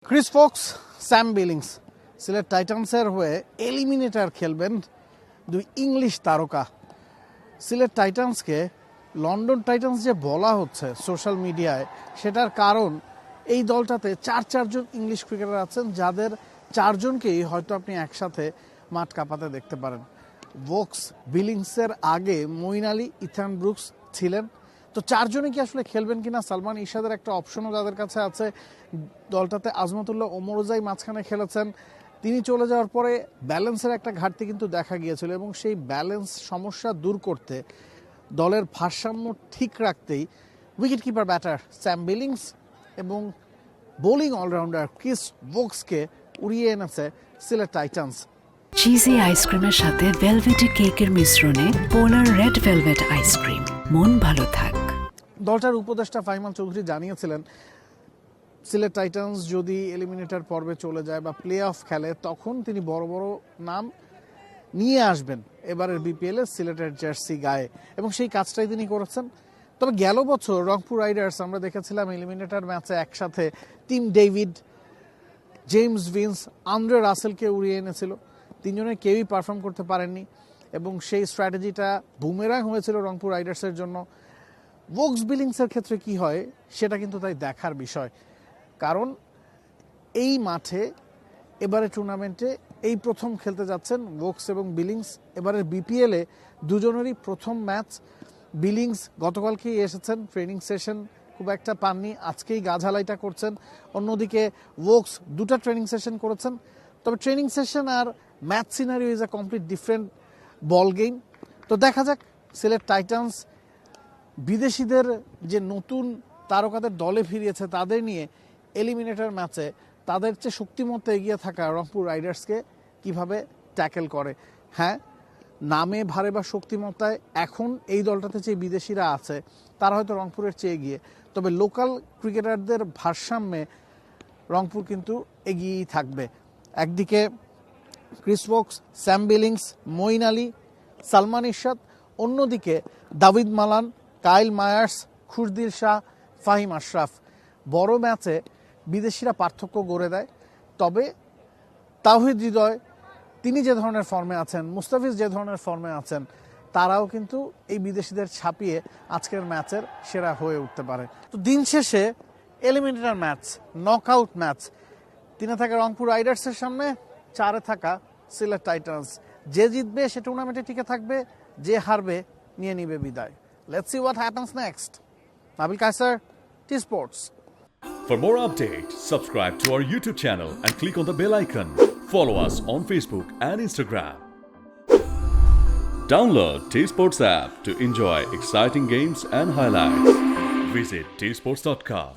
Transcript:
Chris Fox, Sam Billings Sylhet টাইটান্সের হয়ে eliminator খেলবেন দুই ইংলিশ তারকা। সিলেট টাইটান্সকে লন্ডন টাইটান্স যে বলা হচ্ছে সোশ্যাল মিডিয়ায়, সেটার কারণ এই দলটাতে চারজন ইংলিশ ক্রিকেটার আছেন, যাদের চারজনকেই হয়তো আপনি একসাথে মাঠ কাঁপাতে দেখতে পারেন। ভোক্স বিলিংসের আগে মঈন আলী, ইথান ব্রুকস ছিলেন। তো চারজনে কি আসলে খেলবেন কিনা? সালমান ইরশাদের একটা অপশনও যাদের কাছে আছে। দলটাতে আজমতুল্লাহ ওমরজাই মাঝখানে খেলেছেন। তিনি চলে যাওয়ার পরে ব্যালেন্সের একটা ঘাটতি কিন্তু দেখা গিয়েছিল, এবং সেই ব্যালেন্স সমস্যা দূর করতে, দলের ভারসাম্য ঠিক রাখতেই wicket keeper batter Sam billings এবং বোলিং অলরাউন্ডার ক্রিস ভোক্সকে উড়িয়ে এনেছে সিলেট টাইটান্স। চিজি আইসক্রিমের সাথে ভেলভেটি কেকের মিশ্রণে পোলার রেড ভেলভেট আইসক্রিম, মন ভালো থাক। দলটার উপদেষ্টা ফাহিমাল চৌধুরী জানিয়েছিলেন, সিলেট টাইটান্স যদি এলিমিনেটর পর্বে চলে যায় বা প্লে অফ খেলে, তখন তিনি বড় বড় নাম নিয়ে আসবেন এবারের বিপিএলে সিলেটের জার্সি গায়ে, এবং সেই কাজটাই তিনি করেছেন। তবে গেল বছর রংপুর রাইডার্স আমরা দেখেছিলাম এলিমিনেটর ম্যাচে একসাথে Tim David, James Vince, Andre রাসেলকে উড়িয়ে এনেছিল। তিনজনের কেউই পারফর্ম করতে পারেননি, এবং সেই স্ট্র্যাটেজিটা বুমেরাং হয়েছিল রংপুর রাইডার্সের জন্য। ভোক্স বিলিংসের ক্ষেত্রে কি হয় সেটা কিন্তু তাই দেখার বিষয়, কারণ এই মাঠে এবারে টুর্নামেন্টে এই প্রথম খেলতে যাচ্ছেন ভোক্স এবং বিলিংস। এবারের বিপিএলে দুজনেরই প্রথম ম্যাচ। বিলিংস গতকালকেই এসেছেন, ট্রেনিং সেশন খুব একটা পাননি, আজকেই গা ঝালাইটা করছেন। অন্যদিকে ভোক্স দুটা ট্রেনিং সেশন করেছেন। তবে ট্রেনিং সেশন আর match scenario is a complete different ball game. তো দেখা যাক সিলেট টাইটান্স বিদেশিদের যে নতুন তারকাদের দলে ফিরিয়েছে তাদের নিয়ে এলিমিনেটর ম্যাচে তাদের চেয়ে শক্তিমত্তা এগিয়ে থাকা রংপুর রাইডার্সকে কিভাবে ট্যাকেল করে। হ্যাঁ, নামে ভারে বা শক্তিমত্তায় এখন এই দলটাতে যে বিদেশিরা আছে তারা হয়তো রংপুরের চেয়ে এগিয়ে, তবে লোকাল ক্রিকেটারদের ভারসাম্যে রংপুর কিন্তু এগিয়েই থাকবে। একদিকে Chris Woakes, Sam Billings, Moeen Ali, Salman Irshad, অন্যদিকে Dawid Malan, Kyle Mayers, Khushdil Shah, Faheem Ashraf. বড় ম্যাচে বিদেশিরা পার্থক্য গড়ে দেয়। তবে তাওহিদ হৃদয় তিনি যে ধরনের ফর্মে আছেন, মুস্তাফিজ যে ধরনের ফর্মে আছেন, তারাও কিন্তু এই বিদেশিদের ছাপিয়ে আজকের ম্যাচের সেরা হয়ে উঠতে পারে। তো দিন শেষে এলিমিনেটর ম্যাচ, নকআউট ম্যাচ, 3 থাকে রংপুর রাইডার্সের সামনে, 4 থাকা সিলেট টাইটান্স। যে জিতবে সে টুর্নামেন্টে টিকে থাকবে, যে হারবে নিয়ে নিবে বিদায়। Let's see what happens next. Nabil Kaiser, T sports. For more updates, subscribe to our YouTube channel and click on the bell icon. Follow us on Facebook and Instagram. Download T-Sports app to enjoy exciting games and highlights. Visit tsports.com.